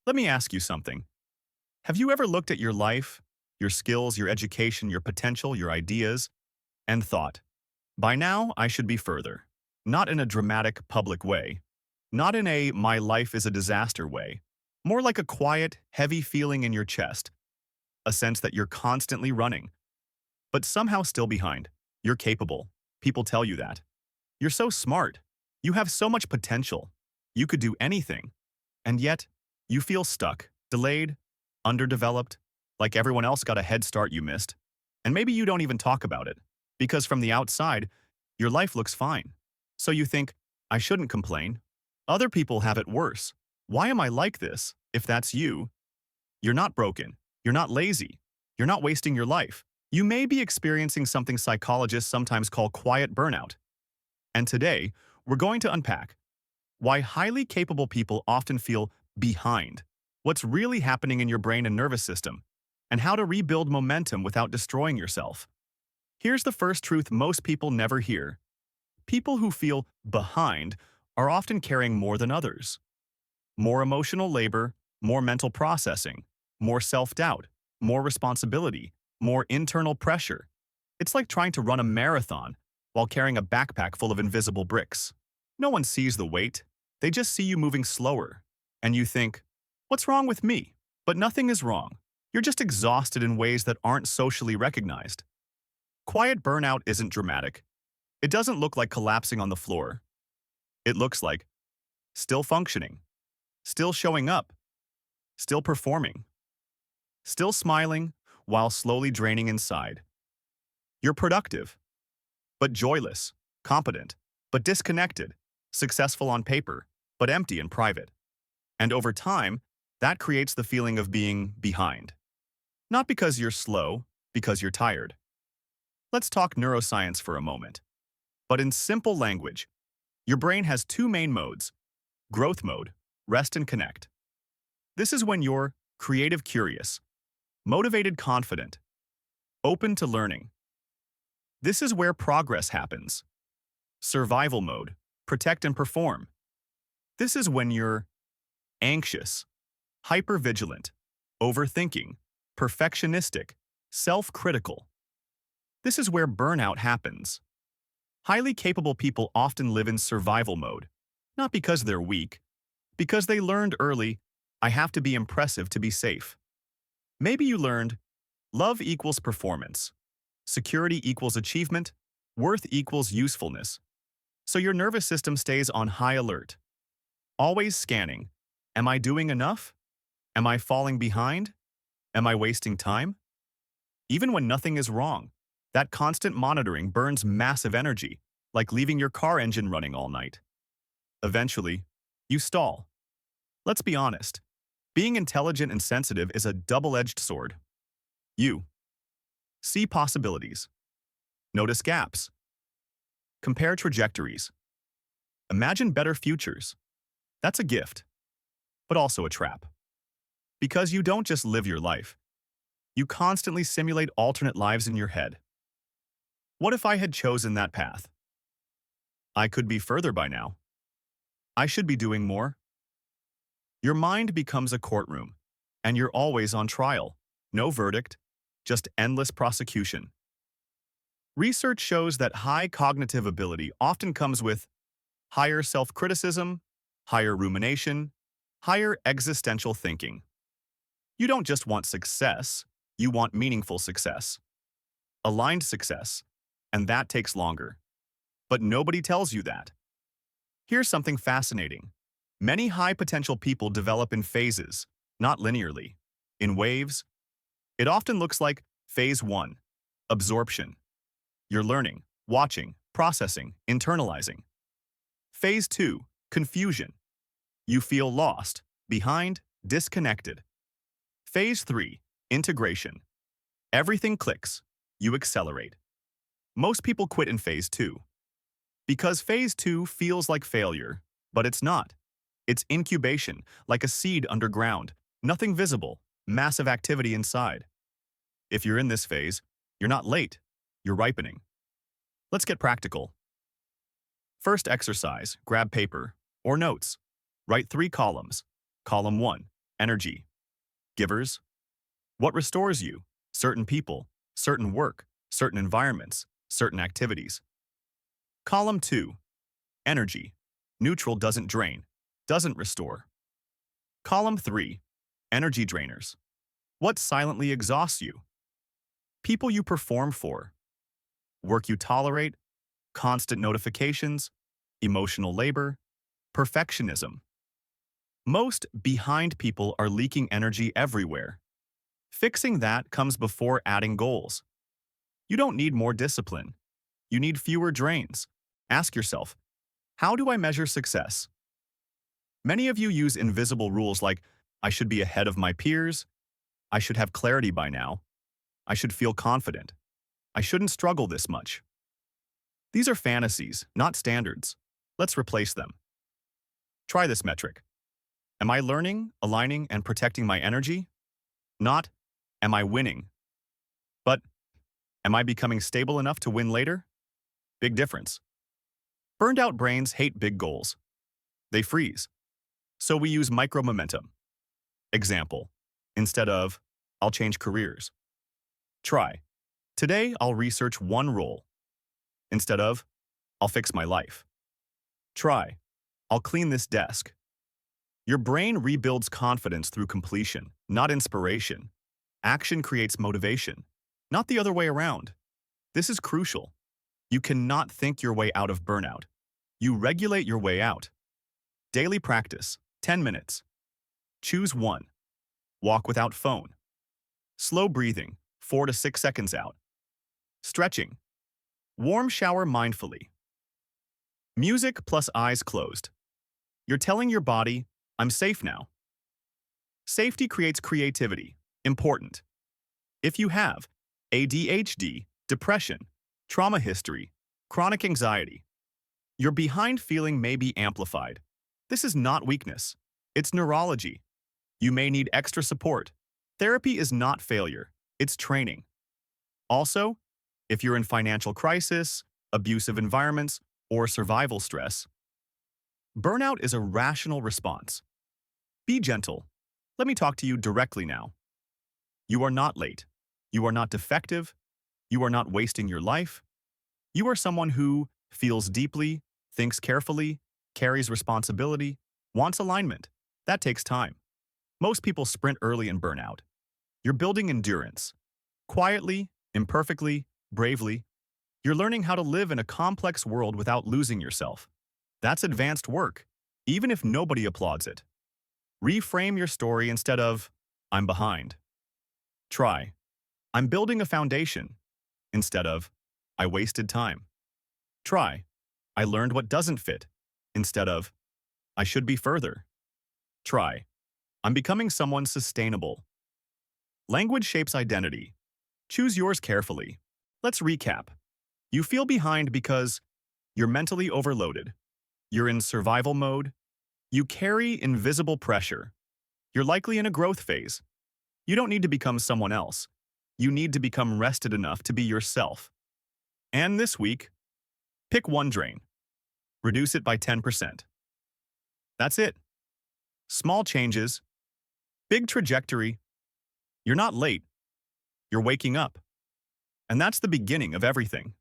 Let me ask you something. Have you ever looked at your life, your skills, your education, your potential, your ideas, and thought, by now I should be further? Not in a dramatic public way, not in a my life is a disaster way, more like a quiet, heavy feeling in your chest, a sense that you're constantly running, but somehow still behind. You're capable. People tell you that. You're so smart. You have so much potential. You could do anything. And yet, you feel stuck, delayed, underdeveloped, like everyone else got a head start you missed. And maybe you don't even talk about it, because from the outside, your life looks fine. So you think, I shouldn't complain. Other people have it worse. Why am I like this? If that's you, you're not broken. You're not lazy. You're not wasting your life. You may be experiencing something psychologists sometimes call quiet burnout. And today, we're going to unpack why highly capable people often feel behind, what's really happening in your brain and nervous system, and how to rebuild momentum without destroying yourself. Here's the first truth most people never hear. People who feel behind are often carrying more than others. More emotional labor, more mental processing, more self-doubt, more responsibility, more internal pressure. It's like trying to run a marathon while carrying a backpack full of invisible bricks. No one sees the weight. They just see you moving slower. And you think, what's wrong with me? But nothing is wrong. You're just exhausted in ways that aren't socially recognized. Quiet burnout isn't dramatic. It doesn't look like collapsing on the floor. It looks like still functioning, still showing up, still performing, still smiling while slowly draining inside. You're productive, but joyless, competent, but disconnected, successful on paper, but empty in private. And over time, that creates the feeling of being behind. Not because you're slow, because you're tired. Let's talk neuroscience for a moment. But in simple language, your brain has two main modes: growth mode, rest and connect. This is when you're creative curious, motivated confident, open to learning. This is where progress happens. Survival mode, protect and perform. This is when you're anxious, hypervigilant, overthinking, perfectionistic, self-critical. This is where burnout happens. Highly capable people often live in survival mode, not because they're weak, because they learned early, I have to be impressive to be safe. Maybe you learned, love equals performance, security equals achievement, worth equals usefulness. So your nervous system stays on high alert, always scanning. Am I doing enough? Am I falling behind? Am I wasting time? Even when nothing is wrong, that constant monitoring burns massive energy, like leaving your car engine running all night. Eventually, you stall. Let's be honest. Being intelligent and sensitive is a double-edged sword. You see possibilities, notice gaps, compare trajectories, imagine better futures. That's a gift, but also a trap. Because you don't just live your life. You constantly simulate alternate lives in your head. What if I had chosen that path? I could be further by now. I should be doing more. Your mind becomes a courtroom, and you're always on trial. No verdict, just endless prosecution. Research shows that high cognitive ability often comes with higher self-criticism, higher rumination, higher existential thinking. You don't just want success, you want meaningful success. Aligned success, and that takes longer. But nobody tells you that. Here's something fascinating. Many high-potential people develop in phases, not linearly. In waves, it often looks like phase 1, absorption. You're learning, watching, processing, internalizing. Phase 2, confusion. You feel lost, behind, disconnected. Phase 3, integration. Everything clicks. You accelerate. Most people quit in phase 2. Because phase 2 feels like failure, but it's not. It's incubation, like a seed underground, nothing visible, massive activity inside. If you're in this phase, you're not late, you're ripening. Let's get practical. First exercise, grab paper or notes. Write 3 columns. Column 1, Energy. Givers. What restores you? Certain people, certain work, certain environments, certain activities. Column 2. Energy. Neutral, doesn't drain, doesn't restore. Column 3. Energy drainers. What silently exhausts you? People you perform for, work you tolerate, constant notifications, emotional labor, perfectionism. Most behind people are leaking energy everywhere. Fixing that comes before adding goals. You don't need more discipline. You need fewer drains. Ask yourself, how do I measure success? Many of you use invisible rules like, I should be ahead of my peers, I should have clarity by now, I should feel confident, I shouldn't struggle this much. These are fantasies, not standards. Let's replace them. Try this metric. Am I learning, aligning, and protecting my energy? Not, am I winning? But, am I becoming stable enough to win later? Big difference. Burned out brains hate big goals. They freeze. So we use micro-momentum. Example, instead of, I'll change careers. Try, today I'll research one role. Instead of, I'll fix my life. Try, I'll clean this desk. Your brain rebuilds confidence through completion, not inspiration. Action creates motivation, not the other way around. This is crucial. You cannot think your way out of burnout. You regulate your way out. Daily practice, 10 minutes. Choose one. Walk without phone. Slow breathing, 4 to 6 seconds out. Stretching. Warm shower mindfully. Music plus eyes closed. You're telling your body, I'm safe now. Safety creates creativity. Important. If you have ADHD, depression, trauma history, chronic anxiety, your behind feeling may be amplified. This is not weakness. It's neurology. You may need extra support. Therapy is not failure. It's training. Also, if you're in financial crisis, abusive environments, or survival stress, burnout is a rational response. Be gentle. Let me talk to you directly now. You are not late. You are not defective. You are not wasting your life. You are someone who feels deeply, thinks carefully, carries responsibility, wants alignment. That takes time. Most people sprint early in burnout. You're building endurance. Quietly, imperfectly, bravely, you're learning how to live in a complex world without losing yourself. That's advanced work, even if nobody applauds it. Reframe your story instead of, I'm behind. Try, I'm building a foundation, instead of, I wasted time. Try, I learned what doesn't fit, instead of, I should be further. Try, I'm becoming someone sustainable. Language shapes identity. Choose yours carefully. Let's recap. You feel behind because you're mentally overloaded. You're in survival mode. You carry invisible pressure. You're likely in a growth phase. You don't need to become someone else. You need to become rested enough to be yourself. And this week, pick one drain. Reduce it by 10%. That's it. Small changes, big trajectory. You're not late. You're waking up. And that's the beginning of everything.